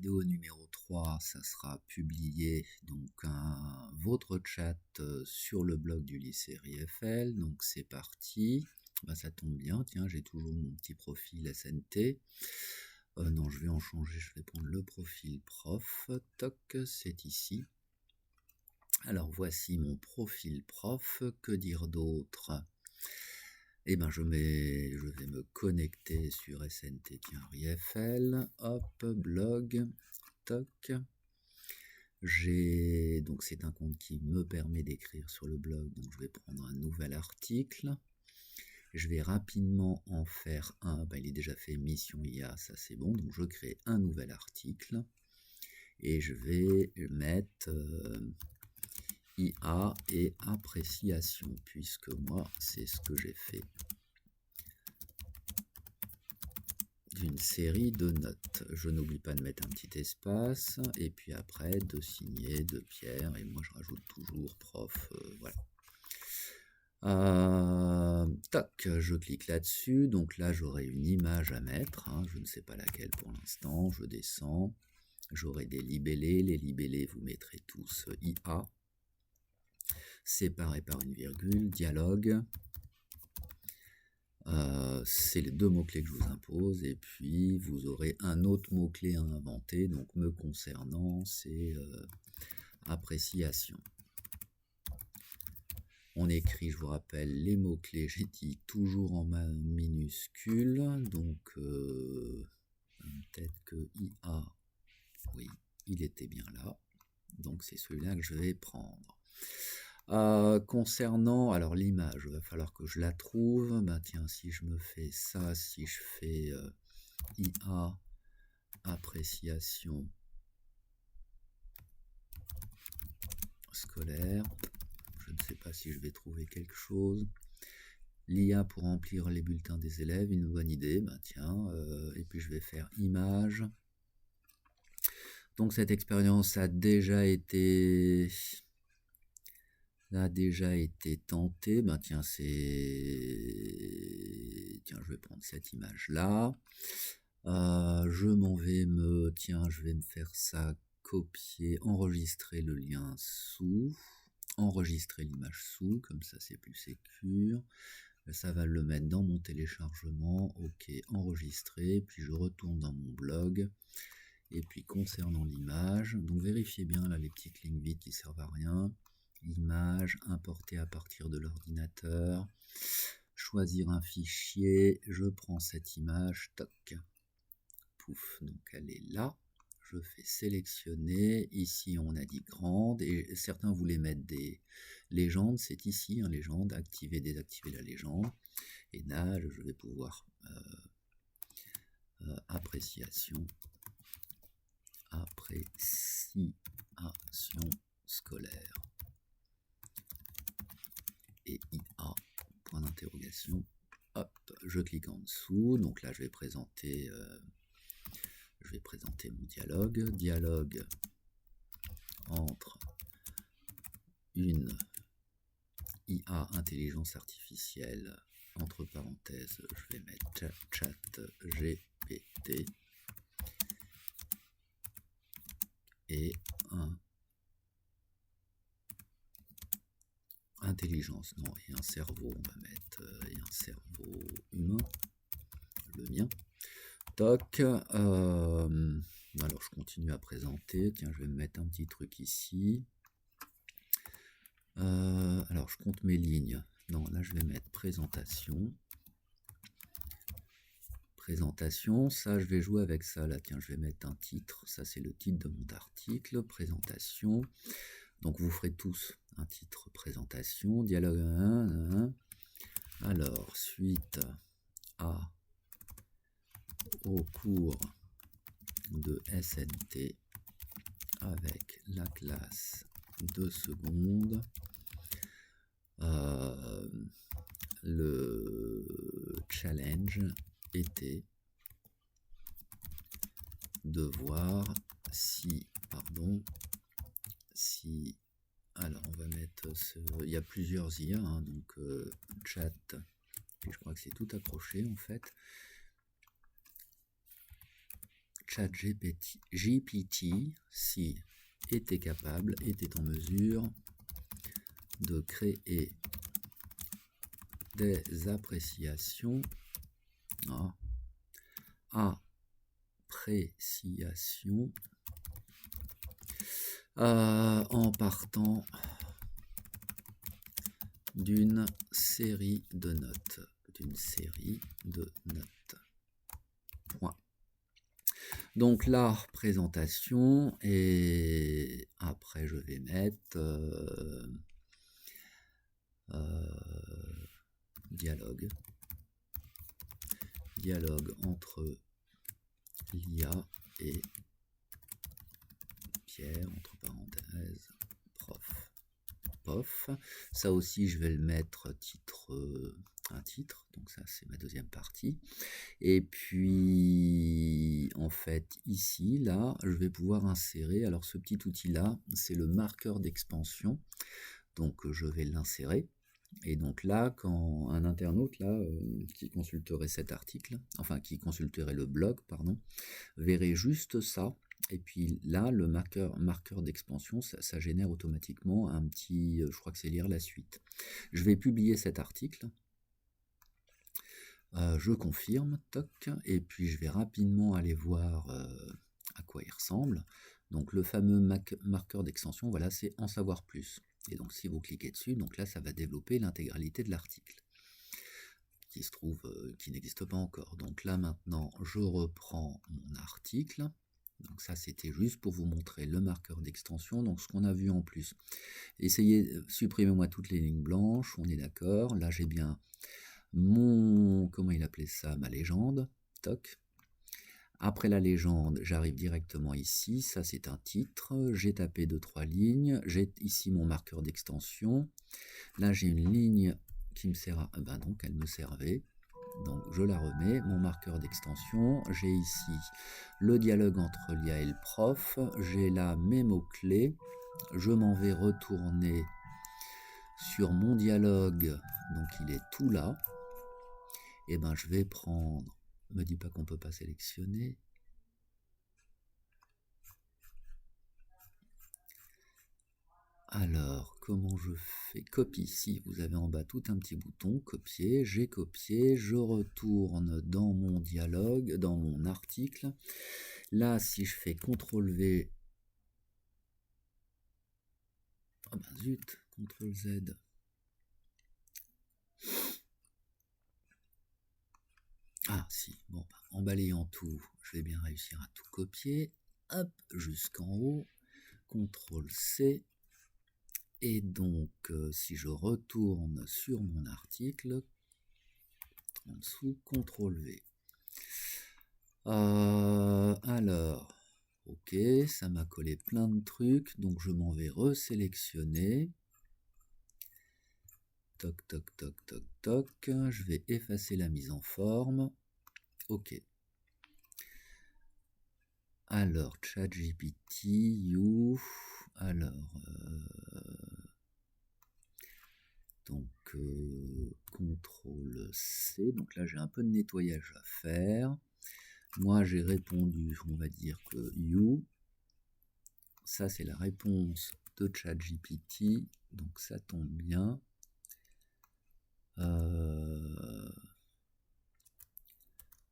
vidéo numéro 3, ça sera publié donc votre chat sur le blog du lycée RIFL. Donc c'est parti. Bah, ça tombe bien, tiens, j'ai toujours mon petit profil SNT. Non, je vais en changer, je vais prendre le profil prof. Toc, c'est ici. Alors voici mon profil prof. Que dire d'autre ? Eh ben, je vais me connecter sur SNT-RIFL. Hop, blog. Toc. Donc c'est un compte qui me permet d'écrire sur le blog. Donc je vais prendre un nouvel article. Je vais rapidement en faire un. Il est déjà fait, mission IA, ça c'est bon. Donc je crée un nouvel article. Et je vais mettre IA et appréciation, puisque moi c'est ce que j'ai fait d'une série de notes. Je n'oublie pas de mettre un petit espace, et puis après de signer, de Pierre, et moi je rajoute toujours prof, voilà. Tac, je clique là-dessus, donc là j'aurai une image à mettre, je ne sais pas laquelle pour l'instant, je descends, j'aurai des libellés, les libellés vous mettrez tous IA, séparé par une virgule, dialogue, c'est les deux mots-clés que je vous impose, et puis vous aurez un autre mot-clé à inventer, donc me concernant, c'est appréciation. On écrit, je vous rappelle, les mots-clés, j'ai dit toujours en minuscule, donc peut-être que IA, oui, il était bien là, donc c'est celui-là que je vais prendre. Concernant alors l'image, il va falloir que je la trouve. Tiens, si je me fais ça, si je fais IA appréciation scolaire, je ne sais pas si je vais trouver quelque chose. L'IA pour remplir les bulletins des élèves, une bonne idée. Tiens, et puis je vais faire image. Donc cette expérience a déjà été tenté. Tiens, je vais prendre cette image là. Je vais me faire ça, copier, enregistrer le lien sous, enregistrer l'image sous, comme ça c'est plus sécure. Ça va le mettre dans mon téléchargement. Ok, enregistrer, puis je retourne dans mon blog. Et puis concernant l'image, donc vérifiez bien là les petites lignes vides qui servent à rien. Image, importer à partir de l'ordinateur, choisir un fichier, je prends cette image, toc, pouf, donc elle est là, je fais sélectionner, ici on a dit grande, et certains voulaient mettre des légendes, c'est ici, légende, activer, désactiver la légende, et là je vais pouvoir appréciation scolaire. Et IA, point d'interrogation, hop, je clique en dessous, donc là je vais présenter mon dialogue entre une IA intelligence artificielle, entre parenthèses, je vais mettre chat GPT, et un intelligence, non, et un cerveau, on va mettre et un cerveau humain, le mien. Toc, alors je continue à présenter, tiens, je vais me mettre un petit truc ici. Alors je compte mes lignes, non, là je vais mettre présentation. Présentation, ça je vais jouer avec ça, là, tiens, je vais mettre un titre, ça c'est le titre de mon article, présentation. Donc vous ferez tous un titre présentation, dialogue 1. Alors, suite au cours de SNT avec la classe de seconde, le challenge était de voir si, alors on va mettre il y a plusieurs IA, donc chat, puis je crois que c'est tout accroché en fait, ChatGPT, si était capable, était en mesure de créer des appréciations, en partant d'une série de notes. Point. Donc la représentation, et après je vais mettre dialogue entre l'IA et Pierre, entre parenthèses, prof. Ça aussi, je vais le mettre un titre, donc ça c'est ma deuxième partie. Et puis, en fait, ici, là, je vais pouvoir insérer, alors ce petit outil-là, c'est le marqueur d'expansion, donc je vais l'insérer. Et donc là, quand un internaute là, qui consulterait cet article, enfin qui consulterait le blog, pardon, verrait juste ça, et puis là, le marqueur d'expansion, ça génère automatiquement un petit, je crois que c'est lire la suite. Je vais publier cet article, je confirme, toc, et puis je vais rapidement aller voir à quoi il ressemble. Donc le fameux marqueur d'extension, voilà, c'est en savoir plus. Et donc si vous cliquez dessus, donc là ça va développer l'intégralité de l'article qui se trouve, qui n'existe pas encore. Donc là maintenant je reprends mon article. Donc ça c'était juste pour vous montrer le marqueur d'extension, donc ce qu'on a vu en plus. Essayez, supprimez-moi toutes les lignes blanches, on est d'accord. Là j'ai bien mon, comment il appelait ça, ma légende, toc. Après la légende, j'arrive directement ici, ça c'est un titre, j'ai tapé 2-3 lignes, j'ai ici mon marqueur d'extension, là j'ai une ligne qui me sert à, ben donc elle me servait, donc je la remets, mon marqueur d'extension, j'ai ici le dialogue entre l'IA et le prof, j'ai là mes mots-clés, je m'en vais retourner sur mon dialogue, donc il est tout là, et ben je vais prendre, me dis pas qu'on peut pas sélectionner. Alors, comment je fais? Copie, si vous avez en bas tout un petit bouton, copier, j'ai copié, je retourne dans mon dialogue, dans mon article. Là, si je fais CTRL-V, ah ben zut, CTRL-Z. Ah si, bon, en balayant tout, je vais bien réussir à tout copier. Hop, jusqu'en haut, CTRL-C. Et donc, si je retourne sur mon article, en dessous, CTRL-V. Alors, ok, ça m'a collé plein de trucs, donc je m'en vais resélectionner. Toc, toc, toc, toc, toc. Je vais effacer la mise en forme. Ok. Alors, ChatGPT, you. Alors, donc, CTRL-C. Donc là, j'ai un peu de nettoyage à faire. Moi, j'ai répondu, on va dire que you. Ça, c'est la réponse de ChatGPT. Donc, ça tombe bien.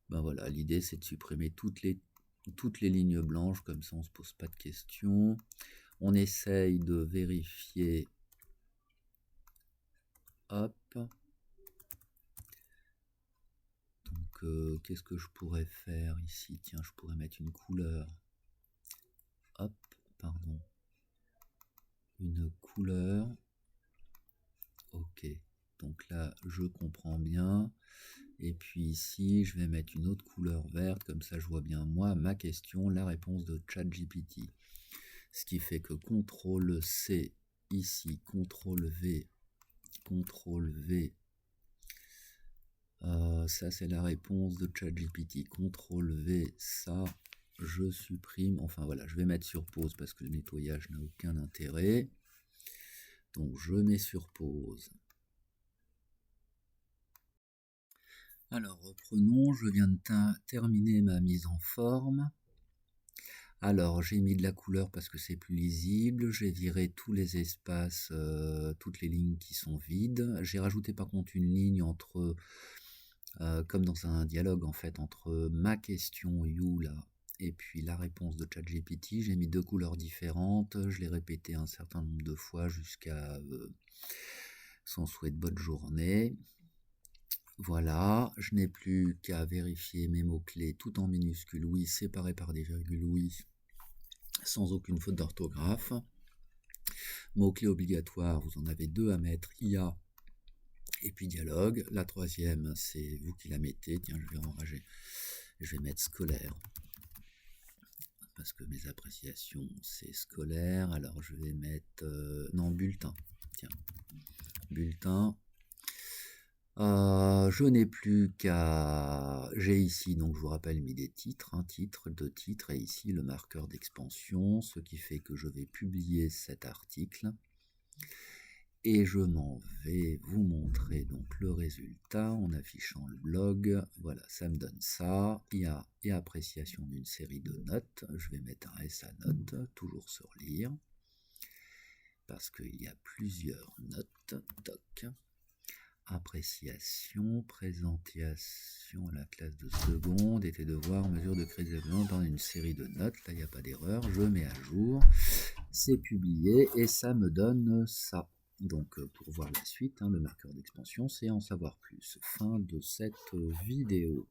Ben voilà, l'idée, c'est de supprimer toutes les lignes blanches. Comme ça, on ne se pose pas de questions. On essaye de vérifier. Hop. Donc, qu'est-ce que je pourrais faire ici? Tiens, je pourrais mettre une couleur. Hop, pardon. Une couleur. Ok. Donc là, je comprends bien. Et puis ici, je vais mettre une autre couleur verte. Comme ça, je vois bien, moi, ma question, la réponse de ChatGPT. Ce qui fait que CTRL-C, ici, CTRL-V, CTRL-V. Ça, c'est la réponse de ChatGPT. CTRL-V, ça, je supprime. Enfin, voilà, je vais mettre sur pause parce que le nettoyage n'a aucun intérêt. Donc, je mets sur pause. Alors, reprenons. Je viens de terminer ma mise en forme. Alors, j'ai mis de la couleur parce que c'est plus lisible. J'ai viré tous les espaces, toutes les lignes qui sont vides. J'ai rajouté par contre une ligne entre, comme dans un dialogue en fait, entre ma question You là et puis la réponse de ChatGPT. J'ai mis deux couleurs différentes. Je l'ai répété un certain nombre de fois jusqu'à son souhait de bonne journée. Voilà, je n'ai plus qu'à vérifier mes mots-clés tout en minuscules, oui, séparés par des virgules, oui, sans aucune faute d'orthographe. Mots-clés obligatoires, vous en avez deux à mettre, IA et puis dialogue. La troisième, c'est vous qui la mettez. Tiens, je vais enrager. Je vais mettre scolaire. Parce que mes appréciations, c'est scolaire. Alors, je vais mettre... non, bulletin. Tiens, bulletin. Je n'ai plus qu'à... J'ai ici, donc je vous rappelle, mis des titres, un titre, deux titres, et ici le marqueur d'expansion, ce qui fait que je vais publier cet article. Et je m'en vais vous montrer donc le résultat en affichant le blog. Voilà, ça me donne ça. Il y a et appréciation d'une série de notes. Je vais mettre un S à notes, toujours sur lire, parce qu'il y a plusieurs notes. Toc. Appréciation, présentation à la classe de seconde, et tes devoirs, mesure de crédit dans une série de notes. Là, il n'y a pas d'erreur. Je mets à jour. C'est publié et ça me donne ça. Donc, pour voir la suite, le marqueur d'expansion, c'est en savoir plus. Fin de cette vidéo.